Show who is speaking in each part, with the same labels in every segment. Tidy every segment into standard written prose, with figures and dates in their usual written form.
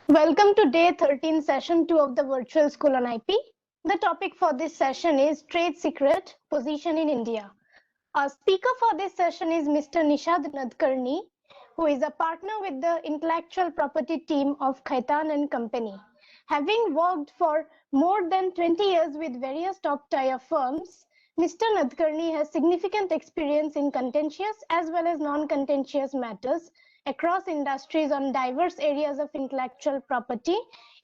Speaker 1: Welcome to day 13, session 2 of the virtual school on IP. The topic for this session is trade secret position in India. Our speaker for this session is Mr. Nishad Nadkarni, who is a partner with the intellectual property team of Khaitan and Company. Having worked for more than 20 years with various top tier firms, Mr. Nadkarni has significant experience in contentious as well as non-contentious matters across industries on diverse areas of intellectual property,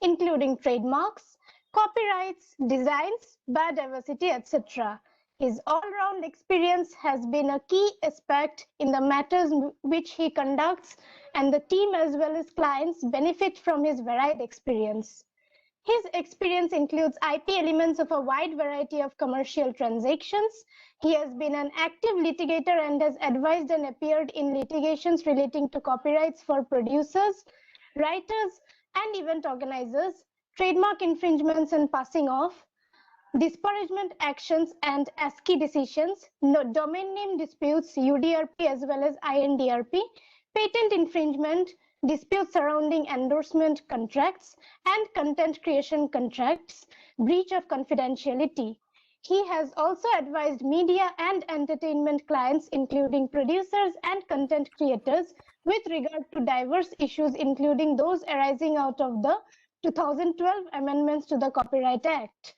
Speaker 1: including trademarks, copyrights, designs, biodiversity, etc. His all-round experience has been a key aspect in the matters which he conducts, and the team as well as clients benefit from his varied experience. His experience includes IP elements of a wide variety of commercial transactions. He has been an active litigator and has advised and appeared in litigations relating to copyrights for producers, writers, and event organizers, trademark infringements and passing off, disparagement actions and ASCII decisions, domain name disputes, UDRP as well as INDRP, patent infringement, disputes surrounding endorsement contracts and content creation contracts, breach of confidentiality. He has also advised media and entertainment clients, including producers and content creators, with regard to diverse issues, including those arising out of the 2012 amendments to the Copyright Act.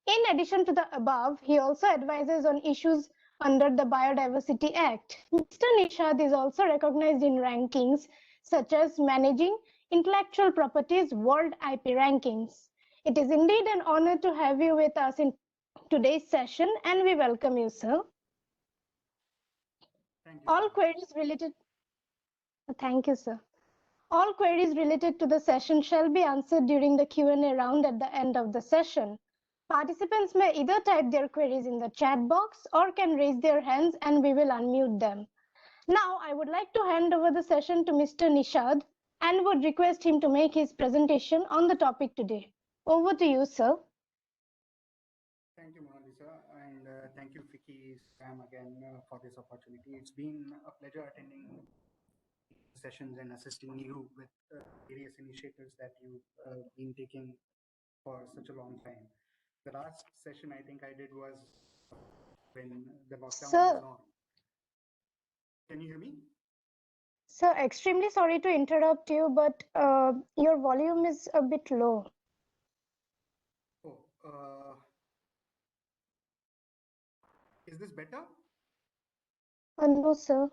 Speaker 1: In addition to the above, he also advises on issues under the Biodiversity Act. Mr. Nishad is also recognized in rankings such as Managing Intellectual Properties World IP Rankings. It is indeed an honor to have you with us in today's session, and we welcome you, sir.
Speaker 2: Thank you.
Speaker 1: All queries related. Thank you, sir. All queries related to the session shall be answered during the Q&A round at the end of the session. Participants may either type their queries in the chat box or can raise their hands and we will unmute them. Now, I would like to hand over the session to Mr. Nishad and would request him to make his presentation on the topic today. Over to you, sir.
Speaker 2: Thank you, Mona Lisa, and thank you, Vicky Sam, again for this opportunity. It's been a pleasure attending sessions and assisting you with various initiatives that you've been taking for such a long time. The last session I think I did was when the lockdown was on. Can you hear me?
Speaker 1: Sir, extremely sorry to interrupt you, but your volume is a bit low.
Speaker 2: Oh, is this better?
Speaker 1: No, sir.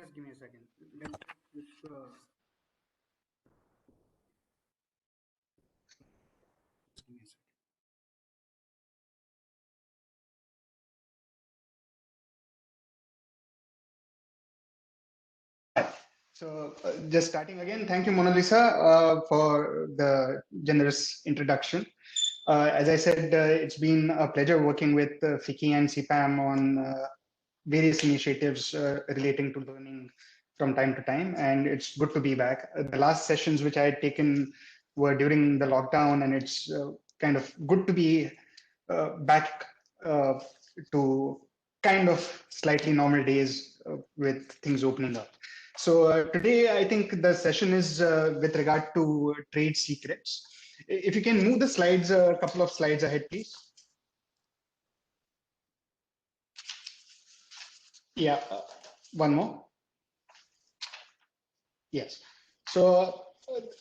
Speaker 2: Just give me a second. Just give me a second. So just starting again, thank you, Mona Lisa, for the generous introduction. As I said, it's been a pleasure working with FICCI and CPAM on various initiatives relating to learning from time to time, and it's good to be back. The last sessions which I had taken were during the lockdown, and it's kind of good to be back to kind of slightly normal days with things opening up. So today, I think the session is with regard to trade secrets. If you can move the slides a couple of slides ahead, please. Yeah, one more. Yes. So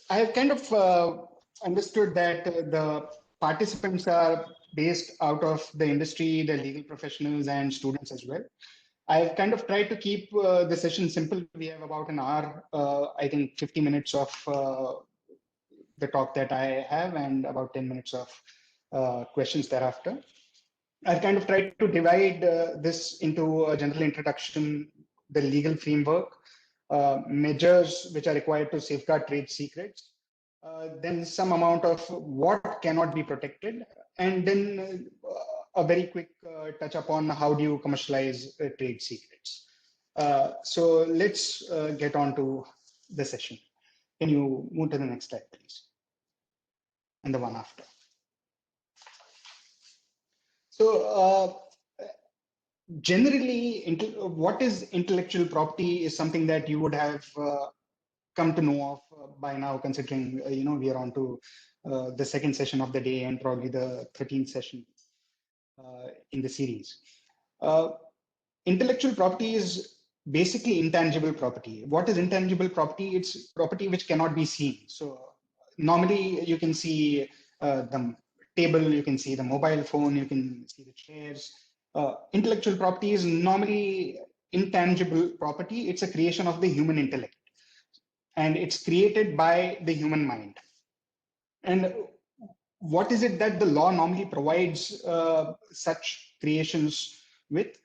Speaker 2: I have kind of understood that the participants are based out of the industry, the legal professionals and students as well. I've kind of tried to keep the session simple. We have about an hour, I think 50 minutes of the talk that I have and about 10 minutes of questions thereafter. I've kind of tried to divide this into a general introduction, the legal framework, measures which are required to safeguard trade secrets, then some amount of what cannot be protected, and then a very quick touch upon how do you commercialize trade secrets. So let's get on to the session. Can you move to the next slide, please? And the one after. So generally, what is intellectual property is something that you would have come to know of by now, considering we are on to the second session of the day and probably the 13th session in the series. Uh, Intellectual property is basically intangible property. What is intangible property? It's property which cannot be seen. So normally you can see the table, you can see the mobile phone, you can see the chairs. Intellectual property is normally intangible property. It's a creation of the human intellect, and it's created by the human mind. And what is it that the law normally provides such creations with?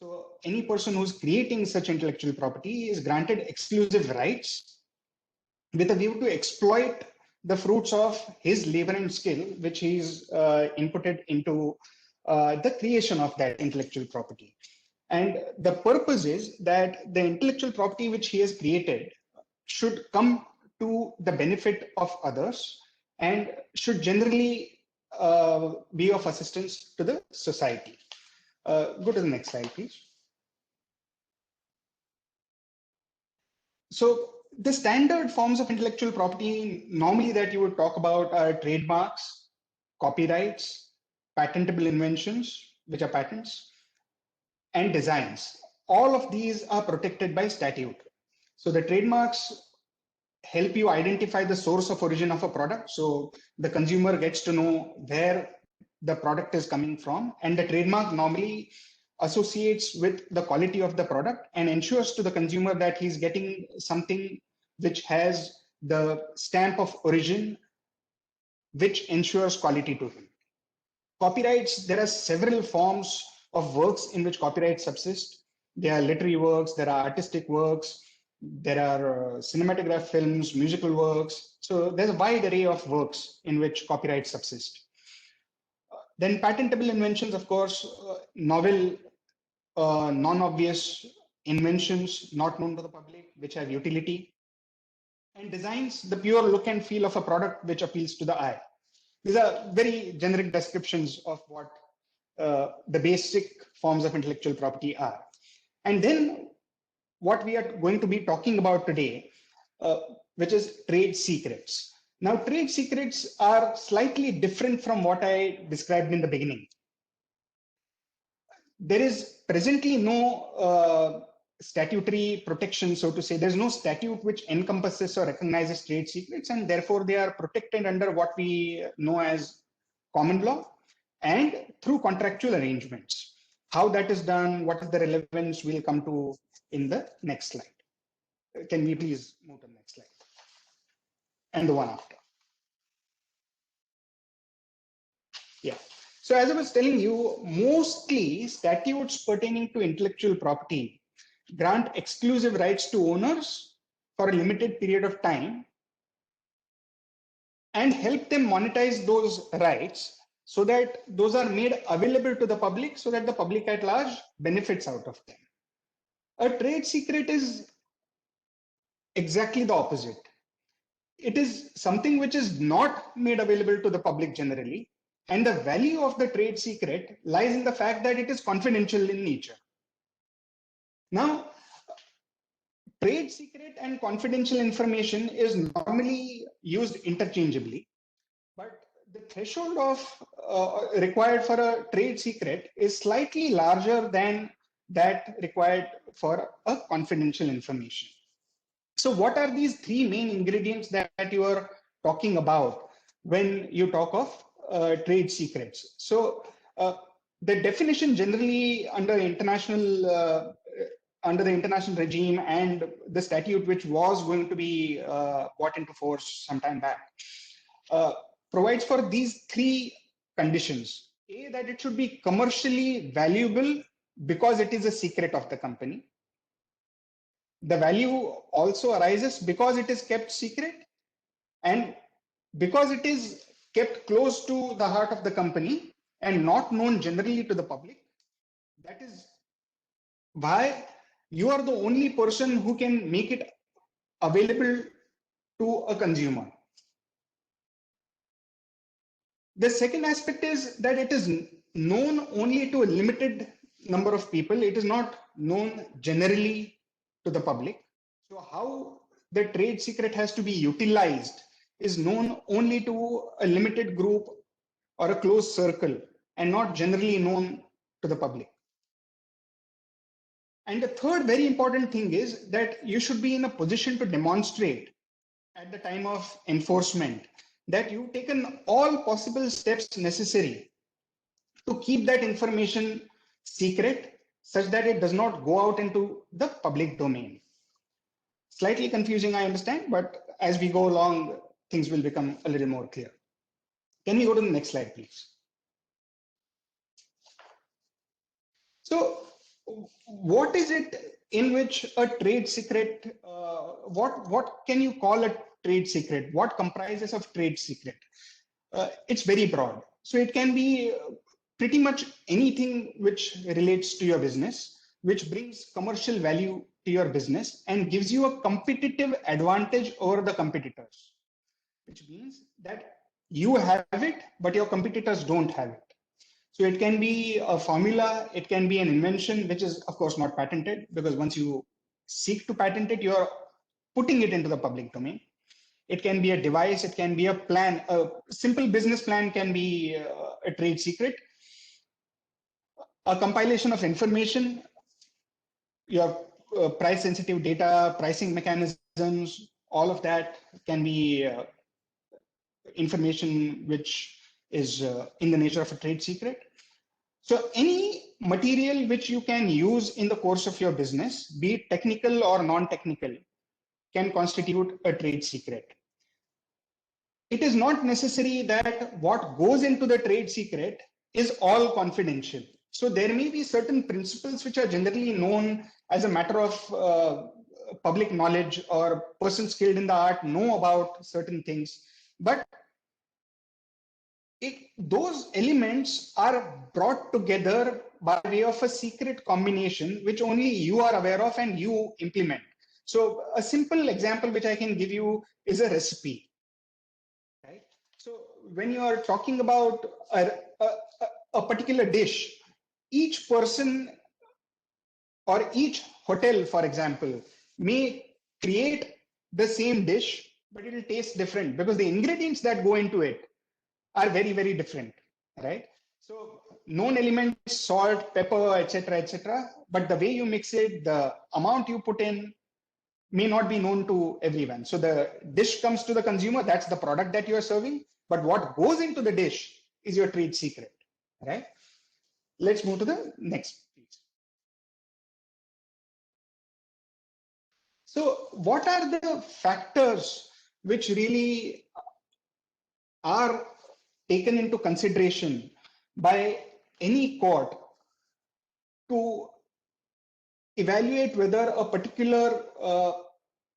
Speaker 2: So any person who's creating such intellectual property is granted exclusive rights with a view to exploit the fruits of his labor and skill, which he's inputted into the creation of that intellectual property. And the purpose is that the intellectual property which he has created should come to the benefit of others and should generally be of assistance to the society. Go to the next slide, please. So the standard forms of intellectual property normally that you would talk about are trademarks, copyrights, patentable inventions, which are patents, and designs. All of these are protected by statute. So the trademarks help you identify the source of origin of a product. So the consumer gets to know where the product is coming from, and the trademark normally associates with the quality of the product and ensures to the consumer that he's getting something which has the stamp of origin, which ensures quality to him. Copyrights, there are several forms of works in which copyrights subsist. There are literary works, there are artistic works, there are cinematograph films, musical works. So there's a wide array of works in which copyrights subsist. Then patentable inventions, of course, novel, non-obvious inventions not known to the public, which have utility. And designs, the pure look and feel of a product which appeals to the eye. These are very generic descriptions of what the basic forms of intellectual property are. And then what we are going to be talking about today, which is trade secrets. Now, trade secrets are slightly different from what I described in the beginning. There is presently no statutory protection, so to say. There's no statute which encompasses or recognizes trade secrets, and therefore they are protected under what we know as common law and through contractual arrangements. How that is done, what is the relevance, we'll come to in the next slide. Can we please move to the next slide? And the one after. Yeah. So as I was telling you, mostly statutes pertaining to intellectual property grant exclusive rights to owners for a limited period of time and help them monetize those rights so that those are made available to the public so that the public at large benefits out of them. A trade secret is exactly the opposite. It is something which is not made available to the public generally, and the value of the trade secret lies in the fact that it is confidential in nature. Now, trade secret and confidential information is normally used interchangeably, but the threshold of required for a trade secret is slightly larger than that required for a confidential information. So what are these three main ingredients that you are talking about when you talk of trade secrets? So the definition generally under the international regime and the statute which was going to be brought into force some time back provides for these three conditions. A, that it should be commercially valuable because it is a secret of the company. The value also arises because it is kept secret and because it is kept close to the heart of the company and not known generally to the public. That is why you are the only person who can make it available to a consumer. The second aspect is that it is known only to a limited number of people. It is not known generally to the public. So how the trade secret has to be utilized is known only to a limited group or a closed circle and not generally known to the public. And the third very important thing is that you should be in a position to demonstrate at the time of enforcement that you've taken all possible steps necessary to keep that information secret such that it does not go out into the public domain. Slightly confusing, I understand, but as we go along, things will become a little more clear. Can we go to the next slide, please? So what is it in which a trade secret, what can you call a trade secret? What comprises of trade secret? It's very broad. So it can be pretty much anything which relates to your business, which brings commercial value to your business and gives you a competitive advantage over the competitors, which means that you have it, but your competitors don't have it. So it can be a formula, it can be an invention, which is of course not patented, because once you seek to patent it, you're putting it into the public domain. It can be a device, it can be a plan, a simple business plan can be a trade secret. A compilation of information, your price sensitive data, pricing mechanisms, all of that can be information which is in the nature of a trade secret. So any material which you can use in the course of your business, be it technical or non-technical, can constitute a trade secret. It is not necessary that what goes into the trade secret is all confidential. So there may be certain principles which are generally known as a matter of public knowledge, or persons skilled in the art know about certain things, but those elements are brought together by way of a secret combination which only you are aware of and you implement. So a simple example which I can give you is a recipe, right? So when you are talking about a particular dish, each person or each hotel, for example, may create the same dish, but it will taste different because the ingredients that go into it are very, very different, right? So known elements, salt, pepper, etc., but the way you mix it, the amount you put in may not be known to everyone. So the dish comes to the consumer, that's the product that you are serving, but what goes into the dish is your trade secret, right? Let's move to the next, please. So what are the factors which really are taken into consideration by any court to evaluate whether a particular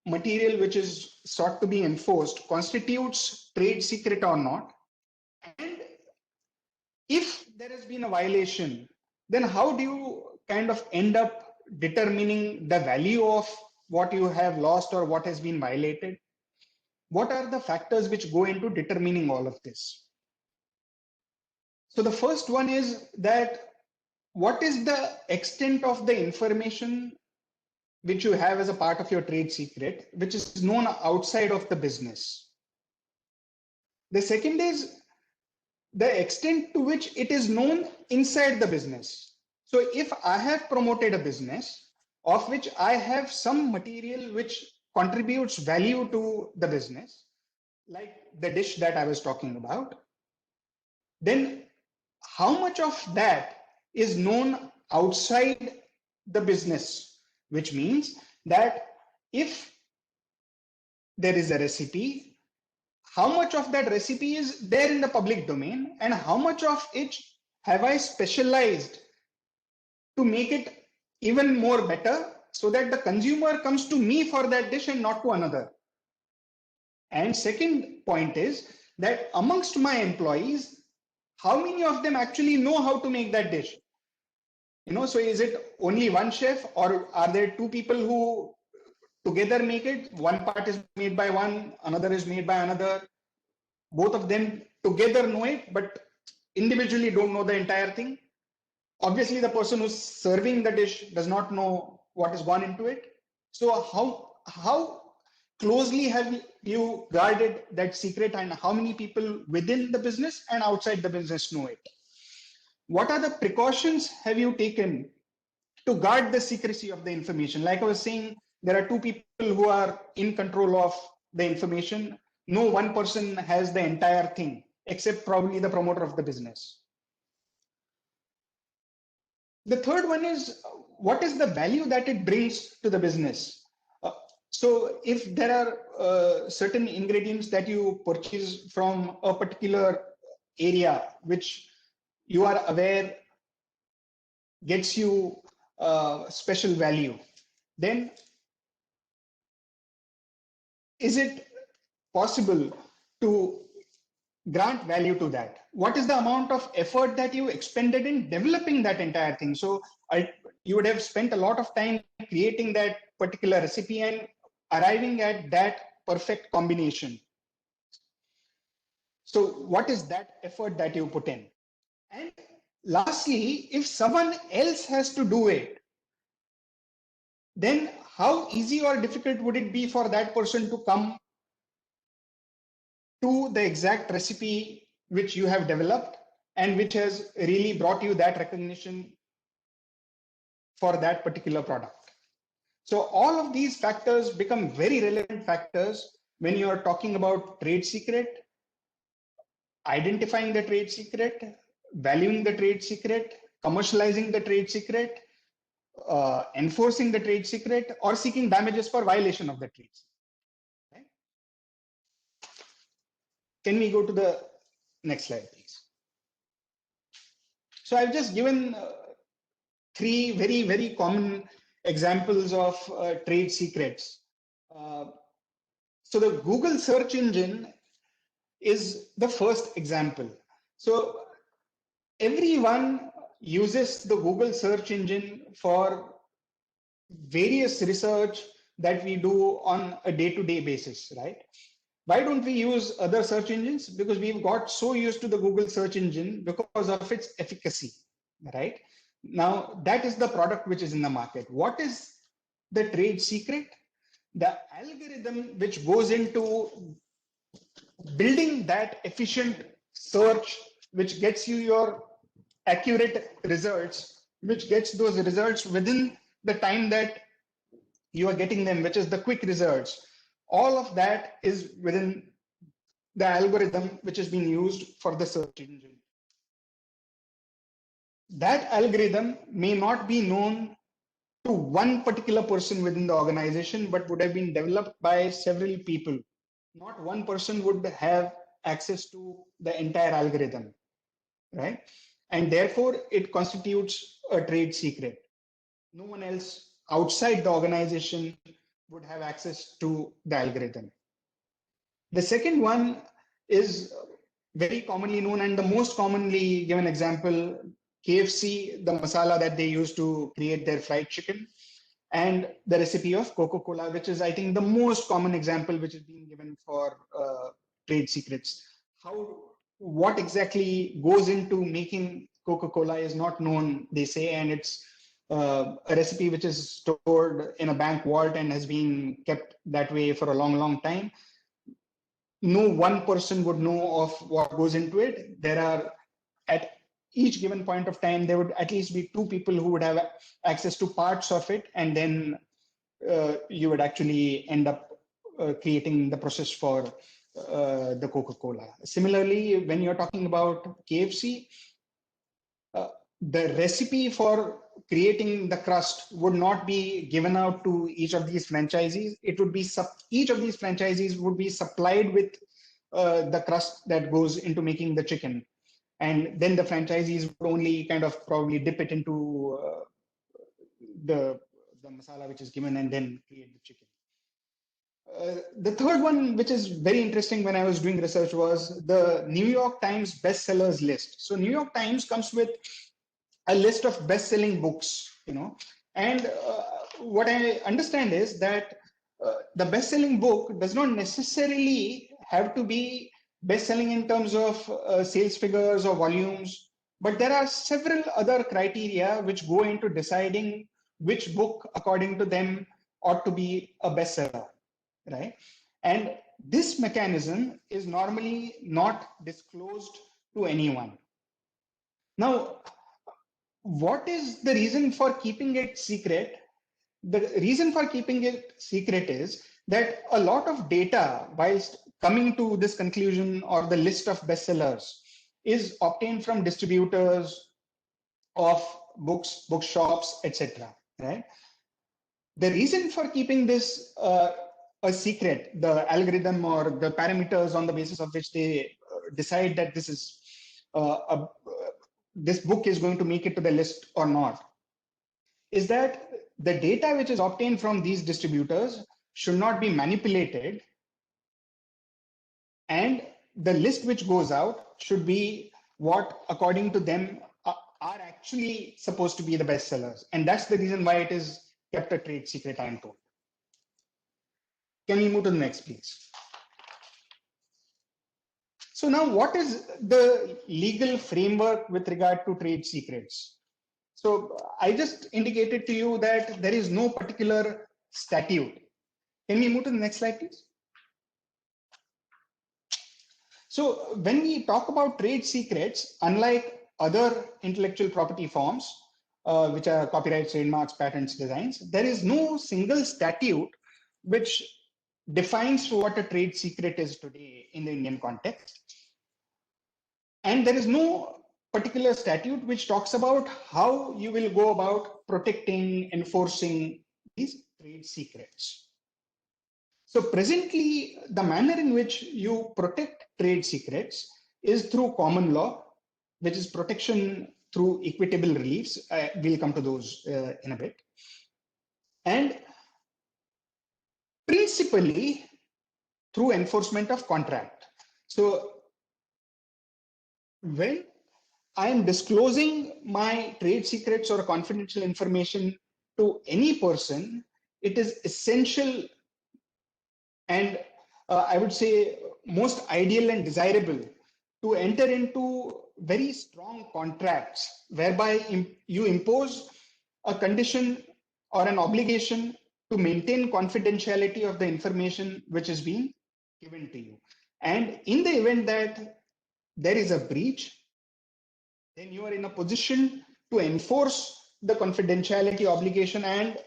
Speaker 2: material which is sought to be enforced constitutes trade secret or not? And if there has been a violation, then how do you kind of end up determining the value of what you have lost or what has been violated? What are the factors which go into determining all of this? So the first one is that what is the extent of the information which you have as a part of your trade secret, which is known outside of the business? The second is the extent to which it is known inside the business. So if I have promoted a business of which I have some material which contributes value to the business, like the dish that I was talking about, then how much of that is known outside the business? Which means that if there is a recipe, how much of that recipe is there in the public domain and how much of it have I specialized to make it even more better so that the consumer comes to me for that dish and not to another? And second point is that amongst my employees, how many of them actually know how to make that dish? So is it only one chef, or are there two people who together make it? One part is made by one, another is made by another. Both of them together know it, but individually don't know the entire thing. obviously the person who's serving the dish does not know what has gone into it. So how closely have you guarded that secret, and how many people within the business and outside the business know it? What are the precautions have you taken to guard the secrecy of the information? Like I was saying, there are two people who are in control of the information. No one person has the entire thing, except probably the promoter of the business. The third one is, what is the value that it brings to the business? So if there are certain ingredients that you purchase from a particular area, which you are aware gets you special value, then is it possible to grant value to that? What is the amount of effort that you expended in developing that entire thing? So you would have spent a lot of time creating that particular recipe and arriving at that perfect combination. So what is that effort that you put in? And lastly, if someone else has to do it, then how easy or difficult would it be for that person to come to the exact recipe which you have developed and which has really brought you that recognition for that particular product? So all of these factors become very relevant factors when you are talking about trade secret, identifying the trade secret, valuing the trade secret, commercializing the trade secret, enforcing the trade secret, or seeking damages for violation of the trade secret. Right? Can we go to the next slide, please? So I've just given three very, very common examples of trade secrets. So the Google search engine is the first example. So everyone uses the Google search engine for various research that we do on a day-to-day basis, right? Why don't we use other search engines? Because we've got so used to the Google search engine because of its efficacy, right? Now, that is the product which is in the market. What is the trade secret? The algorithm which goes into building that efficient search, which gets you your accurate results, which gets those results within the time that you are getting them, which is the quick results. All of that is within the algorithm which is being used for the search engine. That algorithm may not be known to one particular person within the organization, but would have been developed by several people. Not one person would have access to the entire algorithm, right? And therefore, it constitutes a trade secret. No one else outside the organization would have access to the algorithm. The second one is very commonly known, and the most commonly given example, KFC, the masala that they use to create their fried chicken, and the recipe of Coca-Cola, which is, I think, the most common example which is being given for trade secrets. What exactly goes into making Coca-Cola is not known, they say, and it's a recipe which is stored in a bank vault and has been kept that way for a long, long time. No one person would know of what goes into it. There are, at each given point of time, there would at least be two people who would have access to parts of it, and then you would actually end up creating the process for the Coca-Cola. Similarly, when you're talking about KFC, the recipe for creating the crust would not be given out to each of these franchisees. It would be each of these franchisees would be supplied with the crust that goes into making the chicken, and then the franchisees would only kind of probably dip it into the masala which is given and then create the chicken. The third one, which is very interesting when I was doing research, was the New York Times bestsellers list. So New York Times comes with a list of best-selling books, and what I understand is that the best-selling book does not necessarily have to be best-selling in terms of sales figures or volumes, But there are several other criteria which go into deciding which book, according to them, ought to be a bestseller, right? And this mechanism is normally not disclosed to anyone. Now, what is the reason for keeping it secret? The reason for keeping it secret is that a lot of data, whilst coming to this conclusion or the list of bestsellers, is obtained from distributors of books, bookshops, etc. Right? The reason for keeping this a secret, the algorithm or the parameters on the basis of which they decide that this is this book is going to make it to the list or not, is that the data which is obtained from these distributors should not be manipulated, and the list which goes out should be what, according to them, are actually supposed to be the bestsellers. And that's the reason why it is kept a trade secret, I am told. Can we move to the next, please? So now, what is the legal framework with regard to trade secrets? So I just indicated to you that there is no particular statute. Can we move to the next slide, please? So when we talk about trade secrets, unlike other intellectual property forms, which are copyrights, trademarks, patents, designs, there is no single statute which defines what a trade secret is today in the Indian context. And there is no particular statute which talks about how you will go about protecting, enforcing these trade secrets. So presently, the manner in which you protect trade secrets is through common law, which is protection through equitable reliefs. We'll come to those in a bit. And principally through enforcement of contract. So when I am disclosing my trade secrets or confidential information to any person, it is essential and I would say most ideal and desirable to enter into very strong contracts whereby you impose a condition or an obligation to maintain confidentiality of the information which is being given to you. And in the event that there is a breach, then you are in a position to enforce the confidentiality obligation and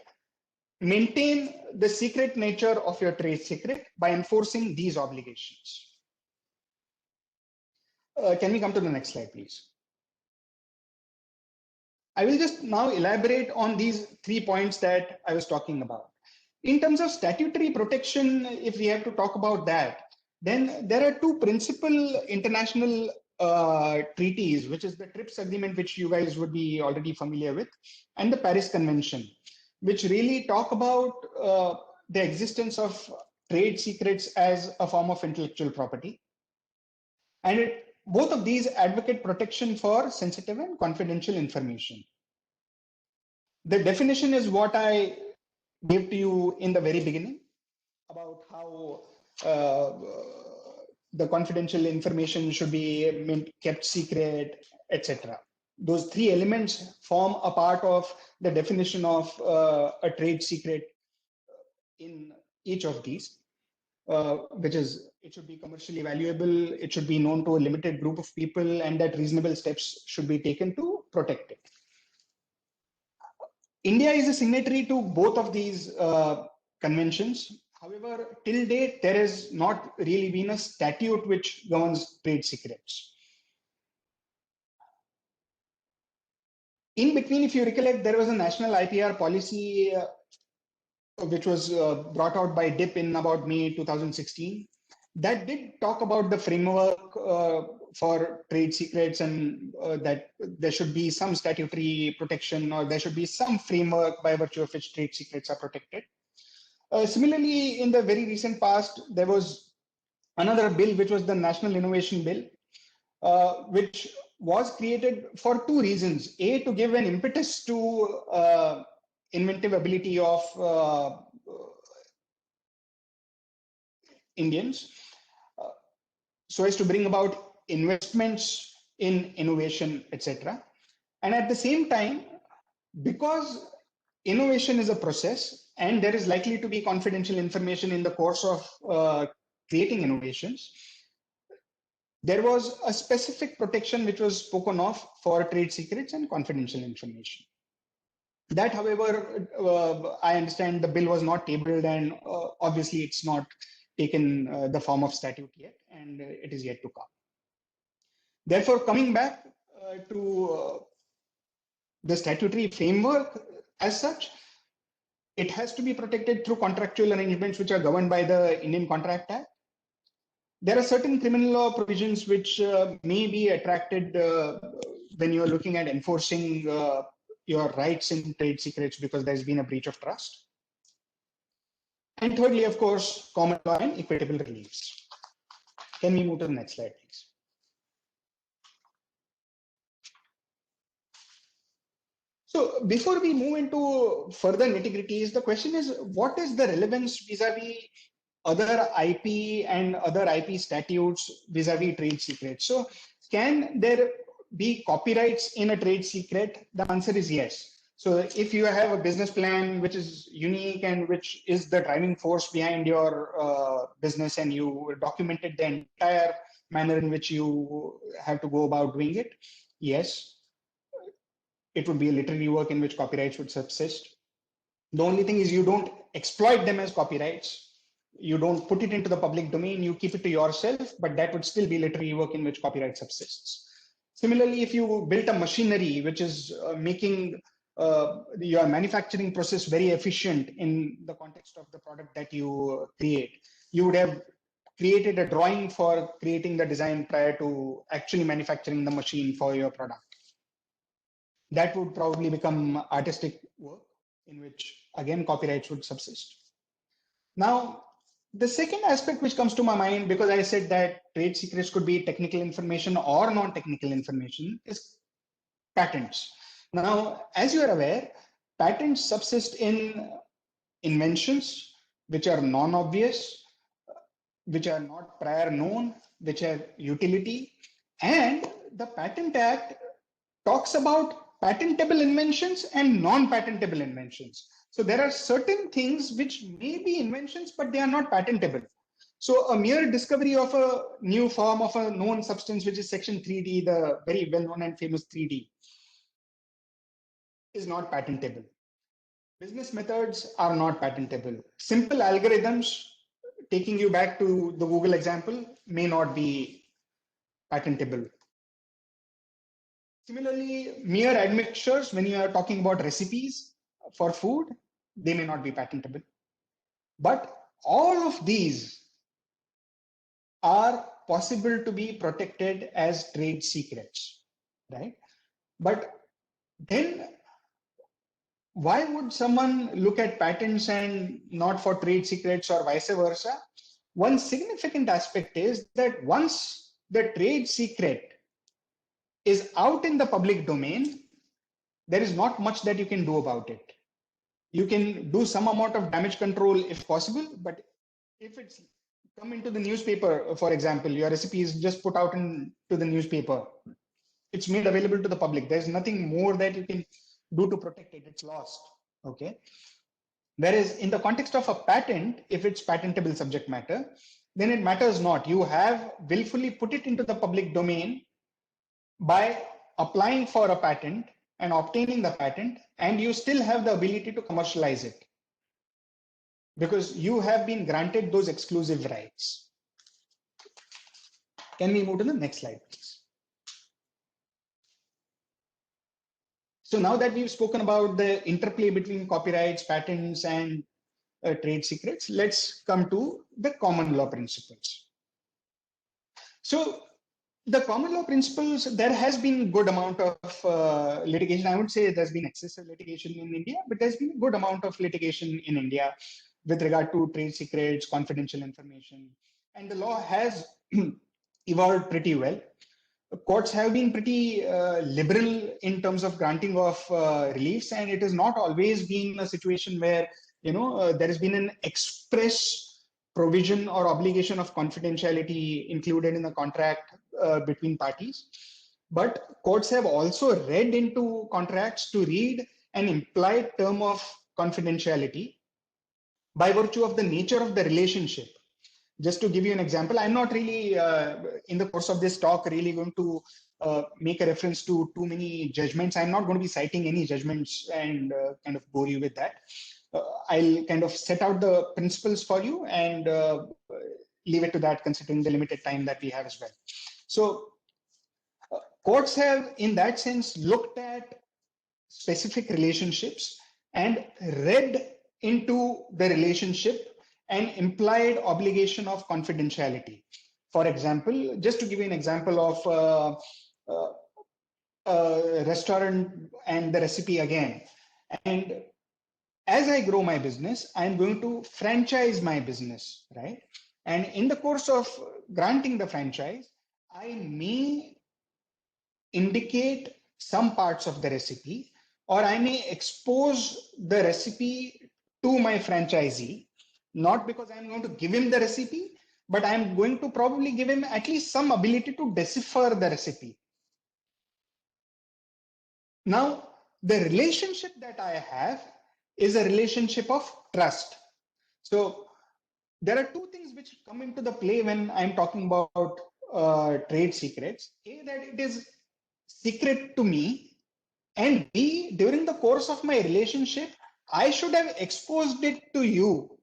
Speaker 2: maintain the secret nature of your trade secret by enforcing these obligations. Can we come to the next slide, please? I will just now elaborate on these 3 points that I was talking about. In terms of statutory protection, if we have to talk about that, then there are two principal international treaties, which is the TRIPS agreement, which you guys would be already familiar with, and the Paris Convention, which really talk about the existence of trade secrets as a form of intellectual property. And both of these advocate protection for sensitive and confidential information. The definition is what I gave to you in the very beginning about how the confidential information should be kept secret, etc. Those 3 elements form a part of the definition of a trade secret in each of these, which is it should be commercially valuable, it should be known to a limited group of people, and that reasonable steps should be taken to protect it. India is a signatory to both of these conventions. However, till date, there has not really been a statute which governs trade secrets. In between, if you recollect, there was a national IPR policy which was brought out by DIP in about May 2016. That did talk about the framework for trade secrets and that there should be some statutory protection or there should be some framework by virtue of which trade secrets are protected. Similarly, in the very recent past, there was another bill, which was the National Innovation Bill, which was created for 2 reasons. A, to give an impetus to inventive ability of Indians, so as to bring about investments in innovation, etc. And at the same time, because innovation is a process and there is likely to be confidential information in the course of creating innovations, there was a specific protection which was spoken of for trade secrets and confidential information. That, however, I understand the bill was not tabled, and obviously it's not taken the form of statute yet, and it is yet to come. Therefore, coming back to the statutory framework as such, it has to be protected through contractual arrangements which are governed by the Indian Contract Act. There are certain criminal law provisions which may be attracted when you're looking at enforcing your rights in trade secrets because there's been a breach of trust. And thirdly, of course, common law and equitable reliefs. Can we move to the next slide, please? So before we move into further nitty-gritties, the question is, what is the relevance vis-a-vis other IP and other IP statutes vis-a-vis trade secrets? So can there be copyrights in a trade secret? The answer is yes. So if you have a business plan which is unique and which is the driving force behind your business, and you documented the entire manner in which you have to go about doing it, yes, it would be a literary work in which copyrights would subsist. The only thing is you don't exploit them as copyrights. You don't put it into the public domain, you keep it to yourself, but that would still be literary work in which copyright subsists. Similarly, if you built a machinery which is making your manufacturing process very efficient in the context of the product that you create, you would have created a drawing for creating the design prior to actually manufacturing the machine for your product. That would probably become artistic work in which, again, copyrights would subsist. Now, the second aspect which comes to my mind, because I said that trade secrets could be technical information or non-technical information, is patents. Now, as you are aware, patents subsist in inventions which are non-obvious, which are not prior known, which have utility, and the Patent Act talks about patentable inventions and non-patentable inventions. So there are certain things which may be inventions, but they are not patentable. So a mere discovery of a new form of a known substance, which is section 3D, the very well-known and famous 3D, is not patentable. Business methods are not patentable. Simple algorithms, taking you back to the Google example, may not be patentable. Similarly, mere admixtures, when you are talking about recipes for food, they may not be patentable. But all of these are possible to be protected as trade secrets, right? But then why would someone look at patents and not for trade secrets or vice versa? One significant aspect is that once the trade secret is out in the public domain, there is not much that you can do about it. You can do some amount of damage control if possible, but if it's come into the newspaper, for example, your recipe is just put out into the newspaper, it's made available to the public. There's nothing more that you can do to protect it. It's lost. Okay. Whereas in the context of a patent, if it's patentable subject matter, then it matters not. You have willfully put it into the public domain by applying for a patent and obtaining the patent, and you still have the ability to commercialize it because you have been granted those exclusive rights. Can we move to the next slide, please? So now that we've spoken about the interplay between copyrights, patents, and trade secrets, let's come to the common law principles. So the common law principles, there has been good amount of litigation. I would say there's been excessive litigation in India, but there's been a good amount of litigation in India with regard to trade secrets, confidential information, and the law has evolved pretty well. Courts have been pretty liberal in terms of granting of reliefs, and it has not always been a situation where there has been an express provision or obligation of confidentiality included in the contract between parties. But courts have also read into contracts to read an implied term of confidentiality by virtue of the nature of the relationship. Just to give you an example, I'm not really, in the course of this talk, really going to make a reference to too many judgments. I'm not going to be citing any judgments and kind of bore you with that. I'll kind of set out the principles for you and leave it to that, considering the limited time that we have as well. So courts have, in that sense, looked at specific relationships and read into the relationship an implied obligation of confidentiality. For example, just to give you an example of a restaurant and the recipe again. And as I grow my business, I'm going to franchise my business, right? And in the course of granting the franchise, I may indicate some parts of the recipe, or I may expose the recipe to my franchisee, not because I'm going to give him the recipe, but I'm going to probably give him at least some ability to decipher the recipe. Now, the relationship that I have is a relationship of trust. So there are two things which come into the play when I'm talking about trade secrets. A, that it is secret to me, and B, during the course of my relationship, I should have exposed it to you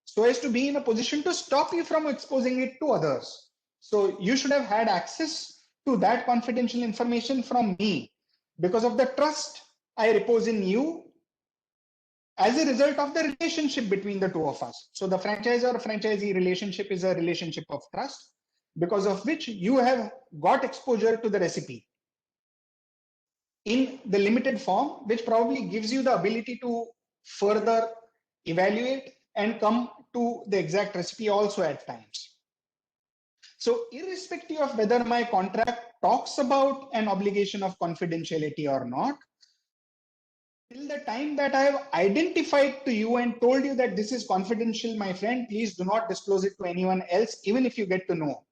Speaker 2: so as to be in a position to stop you from exposing it to others. So you should have had access to that confidential information from me because of the trust I repose in you as a result of the relationship between the two of us. So the franchisor-franchisee relationship is a relationship of trust, because of which you have got exposure to the recipe in the limited form, which probably gives you the ability to further evaluate and come to the exact recipe also at times. So irrespective of whether my contract talks about an obligation of confidentiality or not, till the time that I have identified to you and told you that this is confidential, my friend, please do not disclose it to anyone else, even if you get to know,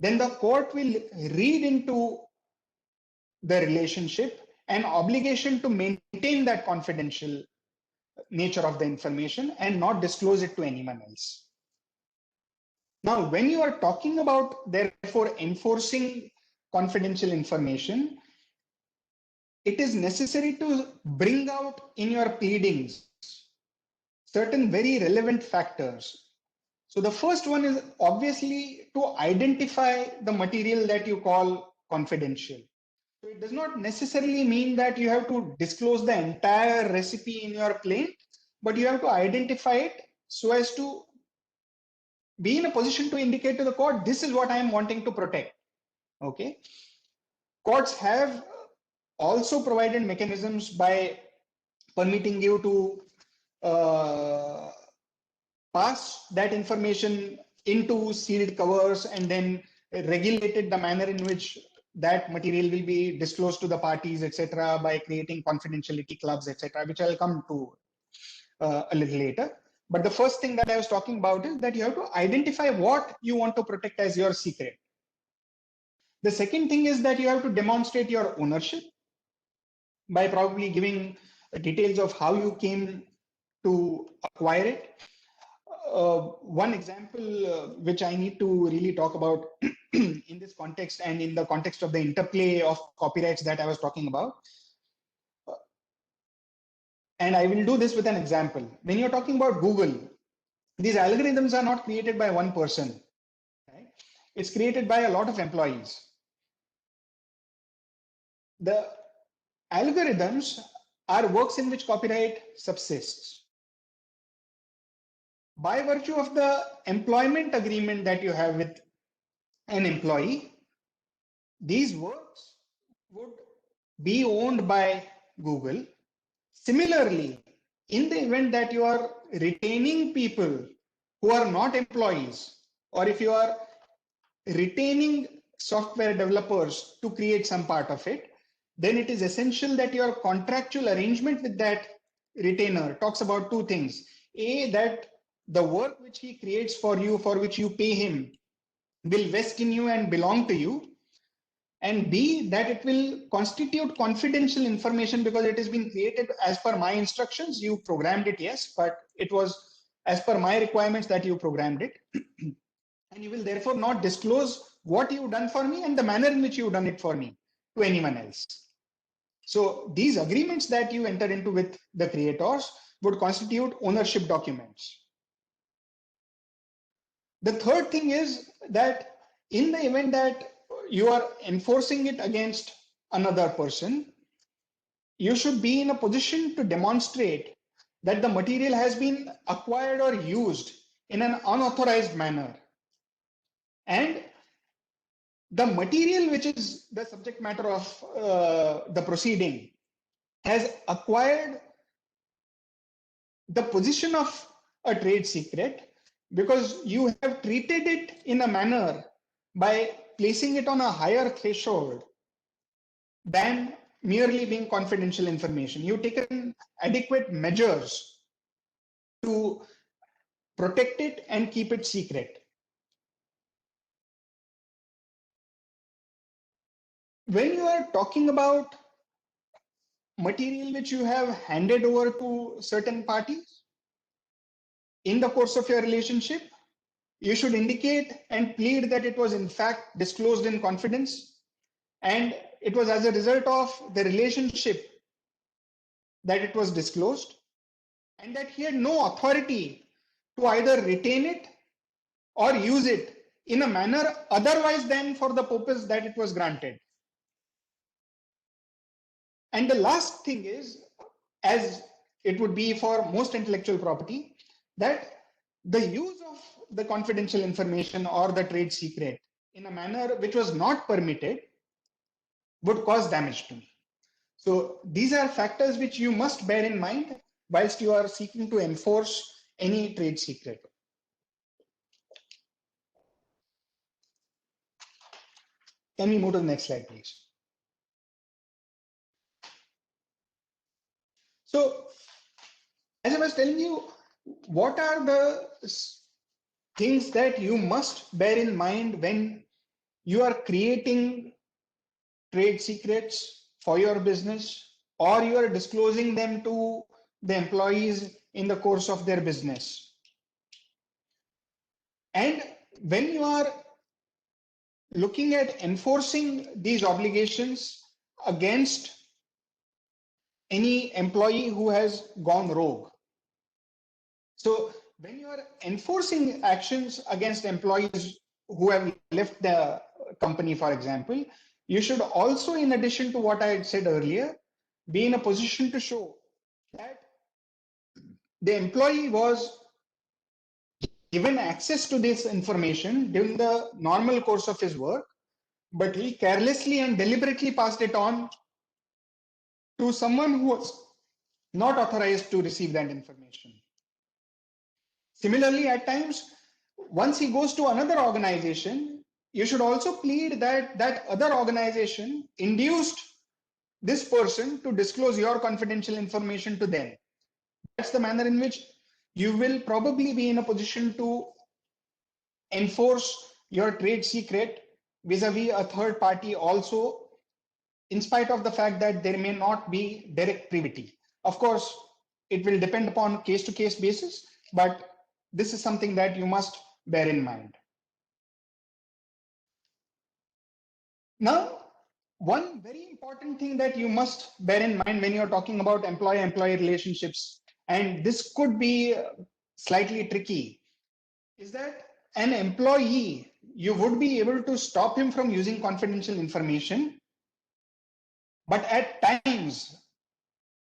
Speaker 2: then the court will read into the relationship an obligation to maintain that confidential nature of the information and not disclose it to anyone else. Now, when you are talking about, therefore, enforcing confidential information, it is necessary to bring out in your pleadings certain very relevant factors. So the first one is obviously to identify the material that you call confidential. So it does not necessarily mean that you have to disclose the entire recipe in your plaint, but you have to identify it so as to be in a position to indicate to the court, this is what I am wanting to protect. Okay. Courts have also provided mechanisms by permitting you to pass that information into sealed covers and then regulated the manner in which that material will be disclosed to the parties, etc., by creating confidentiality clubs, etc., which I'll come to a little later. But the first thing that I was talking about is that you have to identify what you want to protect as your secret. The second thing is that you have to demonstrate your ownership by probably giving details of how you came to acquire it. One example which I need to really talk about in this context and in the context of the interplay of copyrights that I was talking about. And I will do this with an example. When you're talking about Google, these algorithms are not created by one person. Right? It's created by a lot of employees. The algorithms are works in which copyright subsists. By virtue of the employment agreement that you have with an employee, these works would be owned by Google. Similarly, in the event that you are retaining people who are not employees, or if you are retaining software developers to create some part of it, then it is essential that your contractual arrangement with that retainer talks about two things. A, that the work which he creates for you, for which you pay him, will vest in you and belong to you. and B, that it will constitute confidential information because it has been created as per my instructions. You programmed it, yes, but it was as per my requirements that you programmed it. And you will therefore not disclose what you've done for me and the manner in which you've done it for me to anyone else. So these agreements that you enter into with the creators would constitute ownership documents. The third thing is that in the event that you are enforcing it against another person, you should be in a position to demonstrate that the material has been acquired or used in an unauthorized manner. And the material which is the subject matter of the proceeding has acquired the position of a trade secret because you have treated it in a manner by placing it on a higher threshold than merely being confidential information. You've taken adequate measures to protect it and keep it secret. When you are talking about material which you have handed over to certain parties in the course of your relationship, you should indicate and plead that it was in fact disclosed in confidence and it was as a result of the relationship that it was disclosed, and that he had no authority to either retain it or use it in a manner otherwise than for the purpose that it was granted. And the last thing is, as it would be for most intellectual property, that the use of the confidential information or the trade secret in a manner which was not permitted would cause damage to me. So these are factors which you must bear in mind whilst you are seeking to enforce any trade secret. Can we move to the next slide, please? So as I was telling you, what are the things that you must bear in mind when you are creating trade secrets for your business or you are disclosing them to the employees in the course of their business? And when you are looking at enforcing these obligations against any employee who has gone rogue. So when you are enforcing actions against employees who have left the company, for example, you should also, in addition to what I had said earlier, be in a position to show that the employee was given access to this information during the normal course of his work, but he carelessly and deliberately passed it on to someone who was not authorized to receive that information. Similarly, at times, once he goes to another organization, you should also plead that that other organization induced this person to disclose your confidential information to them. That's the manner in which you will probably be in a position to enforce your trade secret vis-a-vis a third party also, in spite of the fact that there may not be direct privity. Of course, it will depend upon case-to-case basis, but this is something that you must bear in mind. Now, one very important thing that you must bear in mind when you're talking about employee-employee relationships, and this could be slightly tricky, is that an employee, you would be able to stop him from using confidential information, but at times,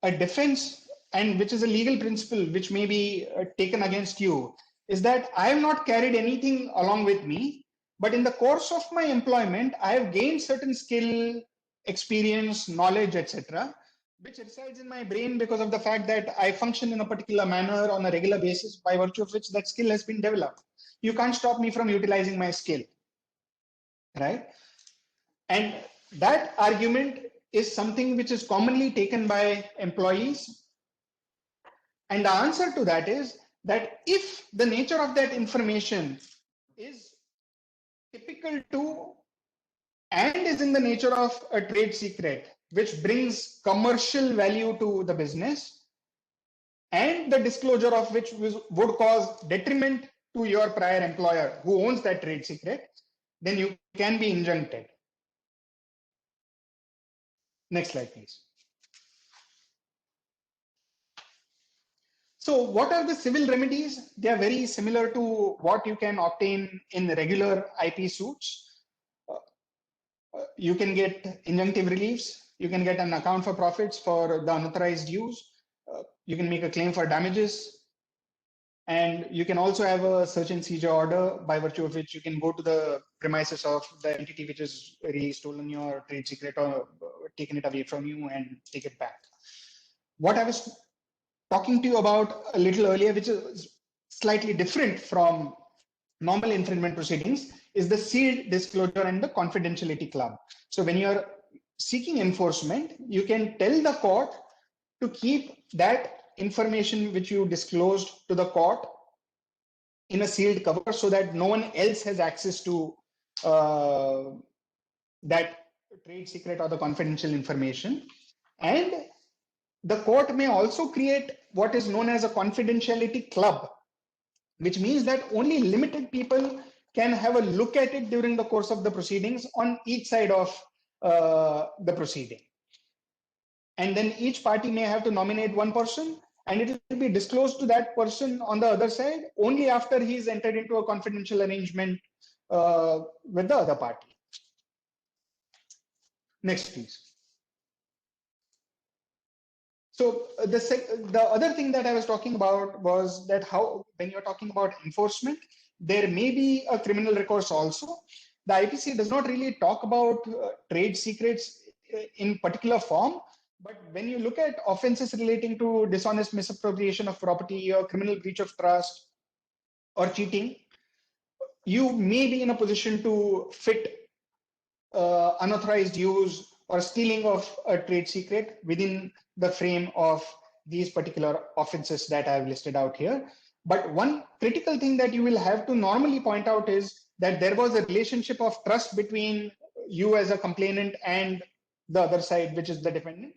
Speaker 2: a defense, and which is a legal principle which may be taken against you, is that I have not carried anything along with me, but in the course of my employment, I have gained certain skill, experience, knowledge, etc., which resides in my brain because of the fact that I function in a particular manner on a regular basis, by virtue of which that skill has been developed. You can't stop me from utilizing my skill, right? And that argument is something which is commonly taken by employees. And the answer to that is that if the nature of that information is typical to and is in the nature of a trade secret, which brings commercial value to the business, and the disclosure of which would cause detriment to your prior employer who owns that trade secret, then you can be injuncted. Next slide, please. So what are the civil remedies? They are very similar to what you can obtain in regular IP suits. You can get injunctive reliefs. You can get an account for profits for the unauthorized use. You can make a claim for damages. And you can also have a search and seizure order by virtue of which you can go to the premises of the entity which has really stolen your trade secret or taken it away from you and take it back. What I was talking to you about a little earlier, which is slightly different from normal infringement proceedings, is the sealed disclosure and the confidentiality club. So when you're seeking enforcement, you can tell the court to keep that information which you disclosed to the court in a sealed cover so that no one else has access to that trade secret or the confidential information. And the court may also create what is known as a confidentiality club, which means that only limited people can have a look at it during the course of the proceedings on each side of the proceeding. And then each party may have to nominate one person, and it will be disclosed to that person on the other side only after he's entered into a confidential arrangement with the other party. Next, please. So the other thing that I was talking about was that how, when you're talking about enforcement, there may be a criminal recourse also. The IPC does not really talk about trade secrets in particular form, but when you look at offenses relating to dishonest misappropriation of property or criminal breach of trust or cheating, you may be in a position to fit unauthorized use or stealing of a trade secret within the frame of these particular offenses that I've listed out here. But one critical thing that you will have to normally point out is that there was a relationship of trust between you as a complainant and the other side, which is the defendant,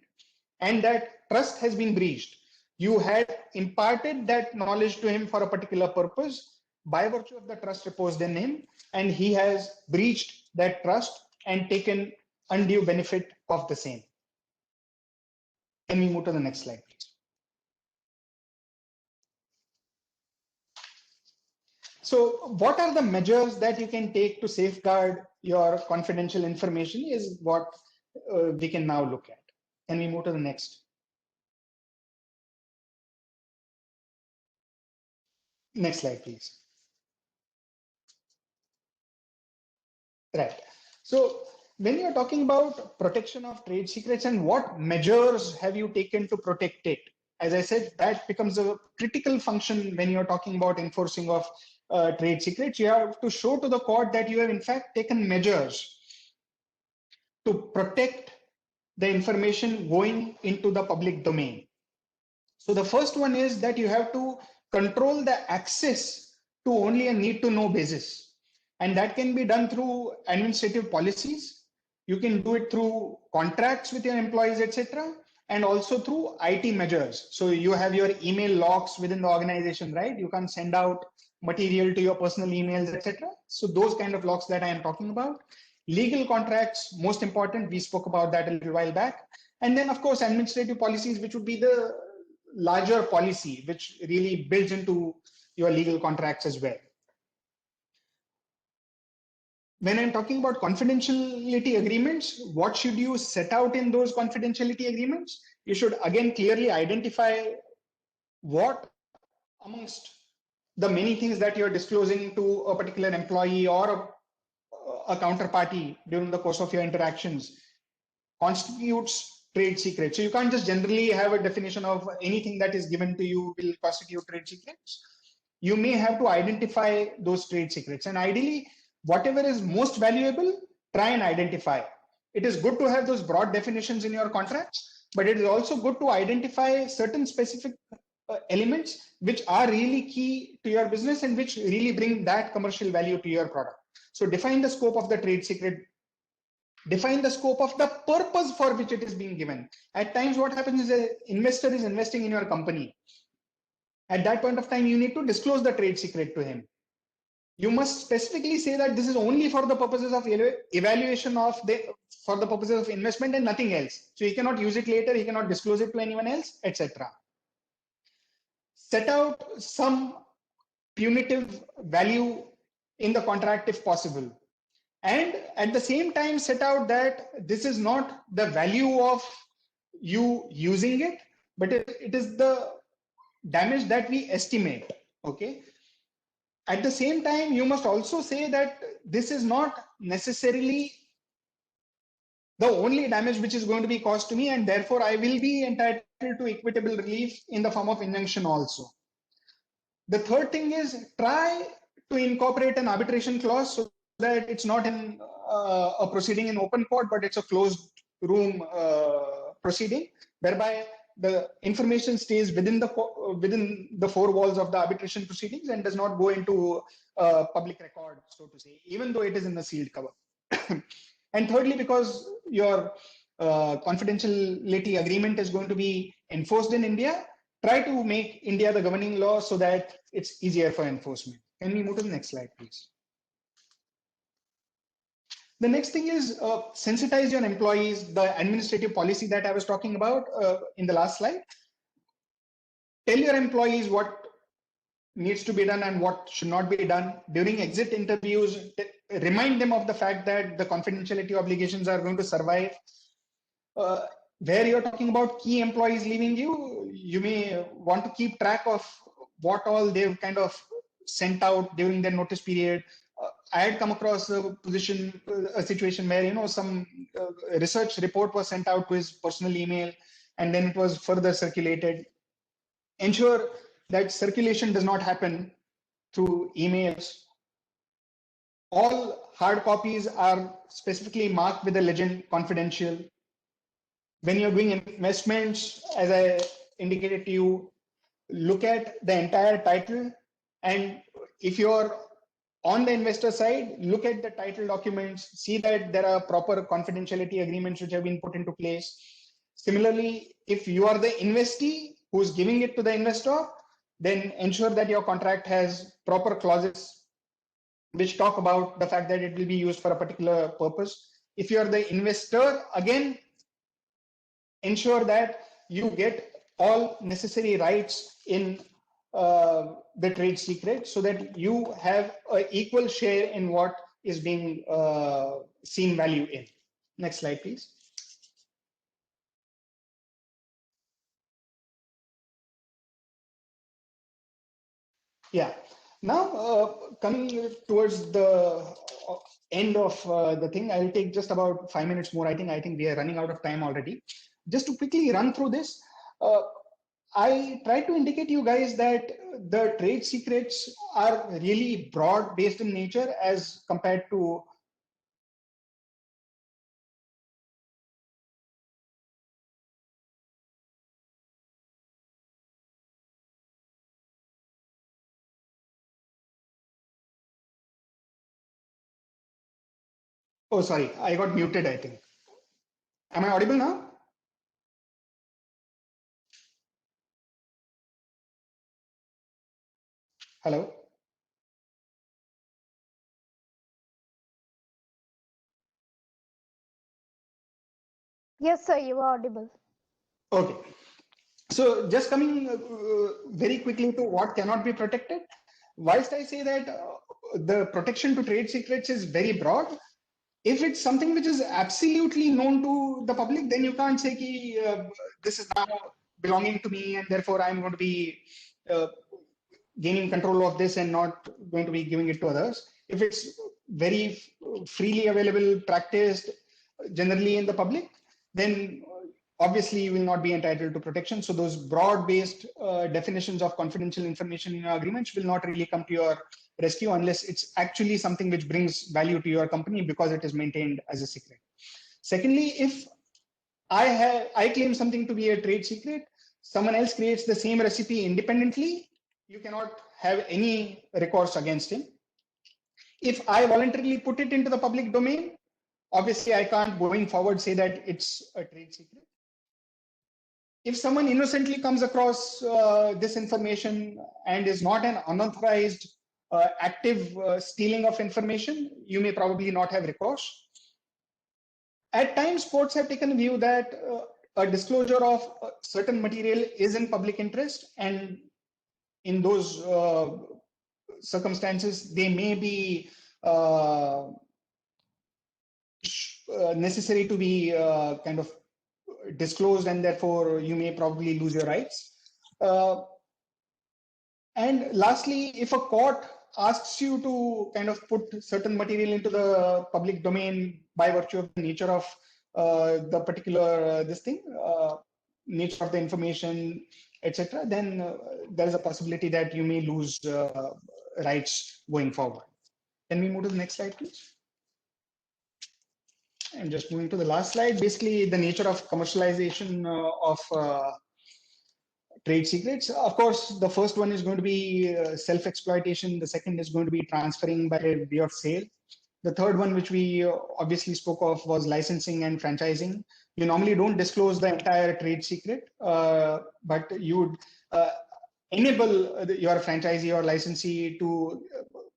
Speaker 2: and that trust has been breached. You had imparted that knowledge to him for a particular purpose by virtue of the trust reposed in him, and he has breached that trust and taken undue benefit of the same. Can we move to the next slide, please? So what are the measures that you can take to safeguard your confidential information is what we can now look at. Can we move to the next? Next slide, please. Right. So when you're talking about protection of trade secrets and what measures have you taken to protect it, as I said, that becomes a critical function when you're talking about enforcing of trade secrets. You have to show to the court that you have in fact taken measures to protect the information going into the public domain. So the first one is that you have to control the access to only a need to know basis. And that can be done through administrative policies. You can do it through contracts with your employees, etc., and also through IT measures. So you have your email locks within the organization, right? You can send out material to your personal emails, etc. So those kind of locks that I am talking about. Legal contracts, most important. We spoke about that a little while back. And then, of course, administrative policies, which would be the larger policy, which really builds into your legal contracts as well. When I'm talking about confidentiality agreements, what should you set out in those confidentiality agreements? You should again clearly identify what amongst the many things that you're disclosing to a particular employee or a counterparty during the course of your interactions constitutes trade secret. So you can't just generally have a definition of anything that is given to you will constitute trade secrets. You may have to identify those trade secrets, and ideally, whatever is most valuable, try and identify. It is good to have those broad definitions in your contracts, but it is also good to identify certain specific elements which are really key to your business and which really bring that commercial value to your product. So define the scope of the trade secret define the scope of the purpose for which it is being given. At times, what happens is an investor is investing in your company. At that point of time, you need to disclose the trade secret to him. You must specifically say that this is only for the purposes of evaluation of for the purposes of investment and nothing else. So he cannot use it later, he cannot disclose it to anyone else, etc. Set out some punitive value in the contract if possible. And at the same time, set out that this is not the value of you using it, but it is the damage that we estimate. Okay. At the same time, you must also say that this is not necessarily the only damage which is going to be caused to me, and therefore I will be entitled to equitable relief in the form of injunction also. The third thing is try to incorporate an arbitration clause so that it's not in a proceeding in open court, but it's a closed room proceeding, whereby the information stays within the four walls of the arbitration proceedings and does not go into public record, so to say, even though it is in the sealed cover. And thirdly, because your confidentiality agreement is going to be enforced in India, try to make India the governing law so that it's easier for enforcement. Can we move to the next slide, please? The next thing is sensitize your employees, the administrative policy that I was talking about in the last slide. Tell your employees what needs to be done and what should not be done. During exit interviews, remind them of the fact that the confidentiality obligations are going to survive. Where you're talking about key employees leaving you, you may want to keep track of what all they've kind of sent out during their notice period. I had come across a situation where, some research report was sent out to his personal email and then it was further circulated. Ensure that circulation does not happen through emails. All hard copies are specifically marked with the legend confidential. When you're doing investments, as I indicated to you, look at the entire title. And if you're on the investor side, look at the title documents, see that there are proper confidentiality agreements which have been put into place. Similarly, if you are the investee who's giving it to the investor, then ensure that your contract has proper clauses which talk about the fact that it will be used for a particular purpose. If you are the investor, again, ensure that you get all necessary rights in the trade secret so that you have an equal share in what is being seen value in. Next slide, please. Yeah. Now, coming towards the end of the thing, I'll take just about 5 minutes more. I think we are running out of time already. Just to quickly run through this, I try to indicate you guys that the trade secrets are really broad based in nature as compared to oh, sorry, I got muted, I think. Am I audible now? Hello?
Speaker 1: Yes, sir, you are audible.
Speaker 2: Okay. So just coming very quickly to what cannot be protected, whilst I say that the protection to trade secrets is very broad, if it's something which is absolutely known to the public, then you can't say ki, this is now belonging to me and therefore I'm going to be gaining control of this and not going to be giving it to others. If it's very freely available, practiced generally in the public, then obviously you will not be entitled to protection. So those broad-based definitions of confidential information in your agreements will not really come to your rescue unless it's actually something which brings value to your company because it is maintained as a secret. Secondly, if I claim something to be a trade secret, someone else creates the same recipe independently, you cannot have any recourse against him. If I voluntarily put it into the public domain, obviously I can't going forward say that it's a trade secret. If someone innocently comes across this information and is not an unauthorized active stealing of information, you may probably not have recourse. At times, courts have taken a view that a disclosure of certain material is in public interest, and in those circumstances, they may be necessary to be kind of disclosed, and therefore you may probably lose your rights. And lastly, if a court asks you to kind of put certain material into the public domain by virtue of the nature of the particular nature of the information, etc., then there is a possibility that you may lose rights going forward. Can we move to the next slide, please? And just moving to the last slide, basically the nature of commercialization of trade secrets. Of course, the first one is going to be self-exploitation. The second is going to be transferring by way of sale. The third one, which we obviously spoke of, was licensing and franchising. You normally don't disclose the entire trade secret, but you would enable your franchisee or licensee to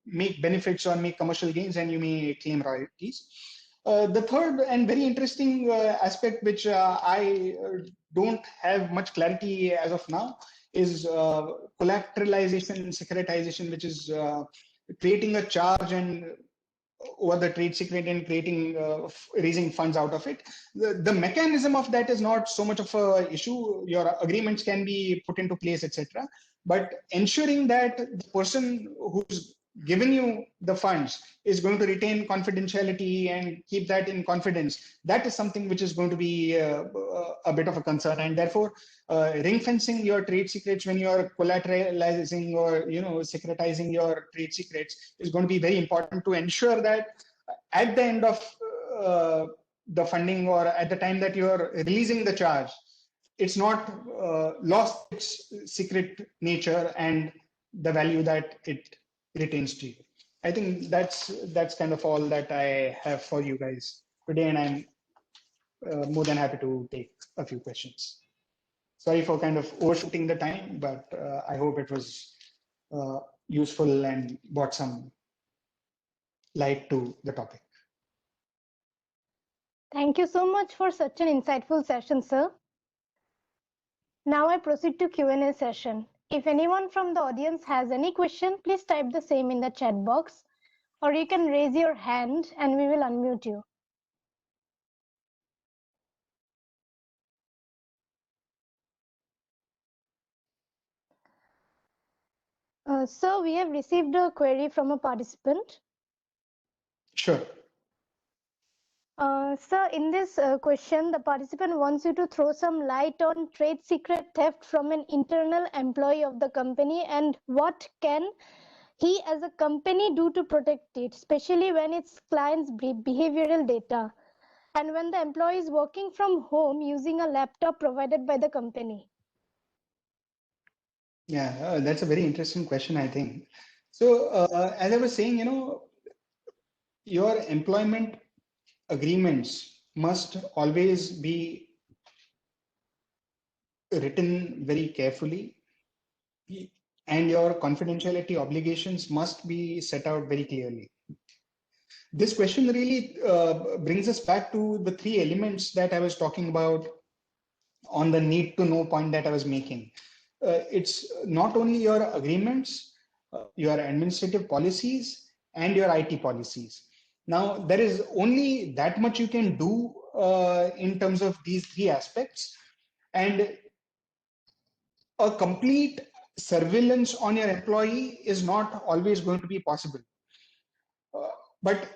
Speaker 2: make benefits or make commercial gains, and you may claim royalties. The third and very interesting aspect, which I don't have much clarity as of now, is collateralization and securitization, which is creating a charge and over the trade secret and creating raising funds out of it. The mechanism of that is not so much of a issue. Your agreements can be put into place, etc. But ensuring that the person who's given you the funds is going to retain confidentiality and keep that in confidence, that is something which is going to be a bit of a concern. And therefore, ring fencing your trade secrets when you are collateralizing or securitizing your trade secrets is going to be very important to ensure that at the end of the funding or at the time that you are releasing the charge, it's not lost its secret nature and the value that it retains to you. I think that's kind of all that I have for you guys today, and I'm more than happy to take a few questions. Sorry for kind of overshooting the time, but I hope it was useful and brought some light to the topic.
Speaker 1: Thank you so much for such an insightful session, sir. Now I proceed to Q&A session. If anyone from the audience has any question, please type the same in the chat box, or you can raise your hand and we will unmute you. Sir, we have received a query from a participant.
Speaker 2: Sure.
Speaker 1: Sir, in this question, the participant wants you to throw some light on trade secret theft from an internal employee of the company, and what can he as a company do to protect it, especially when it's client's behavioral data and when the employee is working from home using a laptop provided by the company.
Speaker 2: Yeah, that's a very interesting question, I think. So as I was saying, your employment agreements must always be written very carefully, and your confidentiality obligations must be set out very clearly. This question really brings us back to the three elements that I was talking about on the need to know point that I was making. It's not only your agreements, your administrative policies, and your IT policies. Now, there is only that much you can do in terms of these three aspects, and a complete surveillance on your employee is not always going to be possible. But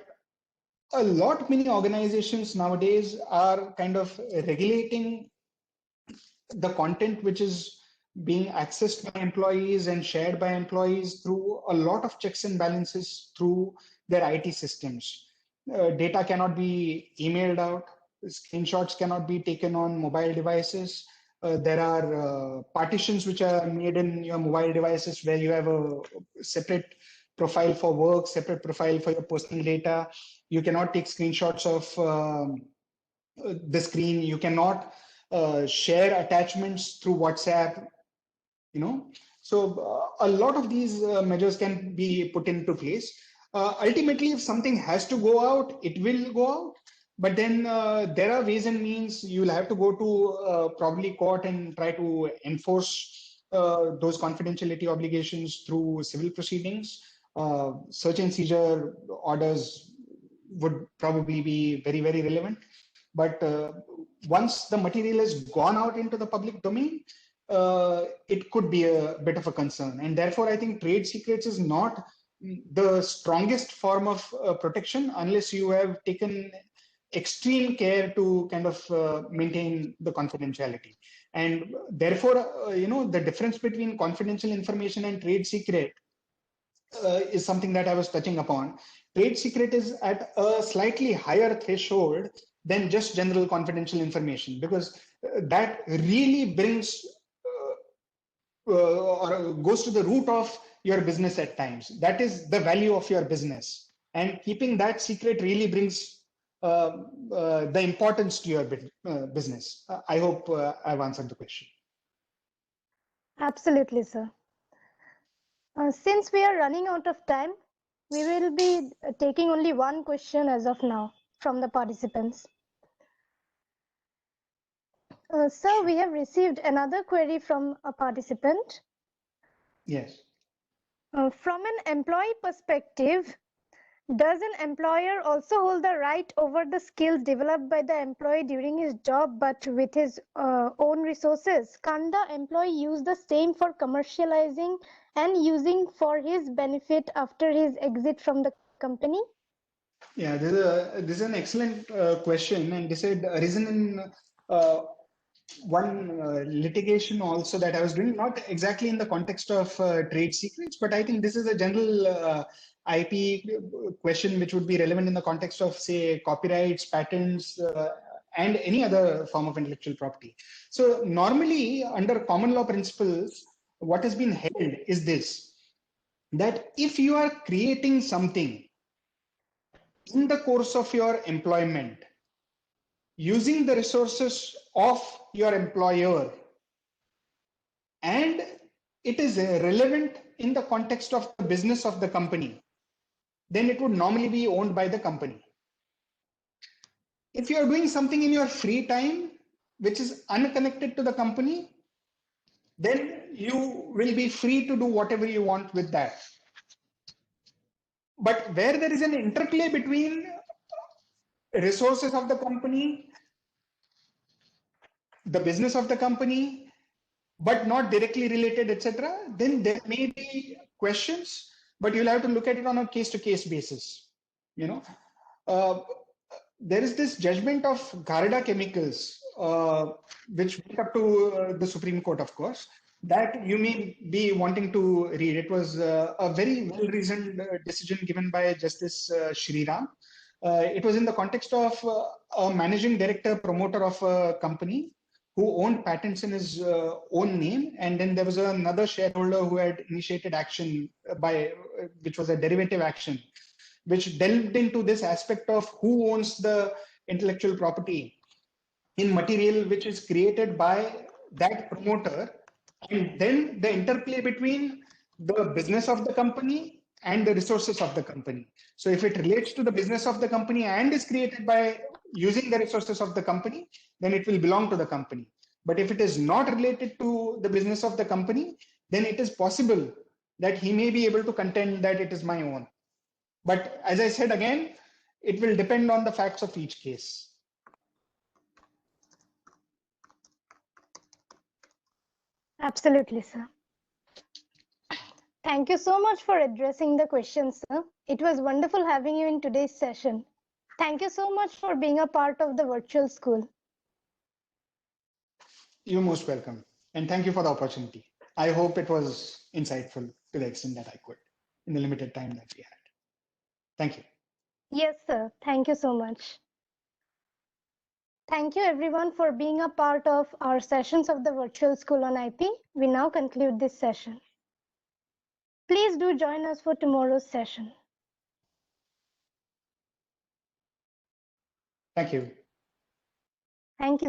Speaker 2: a lot many organizations nowadays are kind of regulating the content which is being accessed by employees and shared by employees through a lot of checks and balances through their IT systems. Data cannot be emailed out, screenshots cannot be taken on mobile devices. There are partitions which are made in your mobile devices where you have a separate profile for work, separate profile for your personal data. You cannot take screenshots of the screen. You cannot share attachments through WhatsApp, you know. So a lot of these measures can be put into place. Ultimately, if something has to go out, it will go out. But then there are ways and means. You'll have to go to probably court and try to enforce those confidentiality obligations through civil proceedings. Search and seizure orders would probably be very, very relevant. But once the material has gone out into the public domain, it could be a bit of a concern. And therefore, I think trade secrets is not the strongest form of protection unless you have taken extreme care to kind of maintain the confidentiality. And therefore, the difference between confidential information and trade secret is something that I was touching upon. Trade secret is at a slightly higher threshold than just general confidential information, because that really brings or goes to the root of your business at times. That is the value of your business. And keeping that secret really brings the importance to your business. I hope I've answered the question.
Speaker 1: Absolutely, sir. Since we are running out of time, we will be taking only one question as of now from the participants. Sir, we have received another query from a participant.
Speaker 2: Yes.
Speaker 1: From an employee perspective, does an employer also hold the right over the skills developed by the employee during his job but with his own resources? Can the employee use the same for commercializing and using for his benefit after his exit from the company?
Speaker 2: Yeah, this is an excellent question, and this had arisen in one litigation also that I was doing, not exactly in the context of trade secrets, but I think this is a general IP question which would be relevant in the context of, say, copyrights, patents, and any other form of intellectual property. So normally, under common law principles, what has been held is this, that if you are creating something in the course of your employment, using the resources of your employer, and it is relevant in the context of the business of the company, then it would normally be owned by the company. If you are doing something in your free time, which is unconnected to the company, then you will be free to do whatever you want with that. But where there is an interplay between resources of the company, the business of the company, but not directly related, etc., then there may be questions, but you'll have to look at it on a case-to-case basis. There is this judgment of Garda Chemicals, which went up to the Supreme Court, of course, that you may be wanting to read. It was a very well-reasoned decision given by Justice Shriram. It was in the context of a managing director, promoter of a company who owned patents in his own name, and then there was another shareholder who had initiated action which was a derivative action, which delved into this aspect of who owns the intellectual property in material which is created by that promoter, and then the interplay between the business of the company and the resources of the company. So if it relates to the business of the company and is created by using the resources of the company, then it will belong to the company. But if it is not related to the business of the company, then it is possible that he may be able to contend that it is my own. But as I said again, it will depend on the facts of each case.
Speaker 1: Absolutely, sir. Thank you so much for addressing the questions, sir. It was wonderful having you in today's session. Thank you so much for being a part of the virtual school.
Speaker 2: You're most welcome. And thank you for the opportunity. I hope it was insightful to the extent that I could in the limited time that we had. Thank you.
Speaker 1: Yes, sir. Thank you so much. Thank you everyone for being a part of our sessions of the virtual school on IP. We now conclude this session. Please do join us for tomorrow's session.
Speaker 2: Thank you.
Speaker 1: Thank you.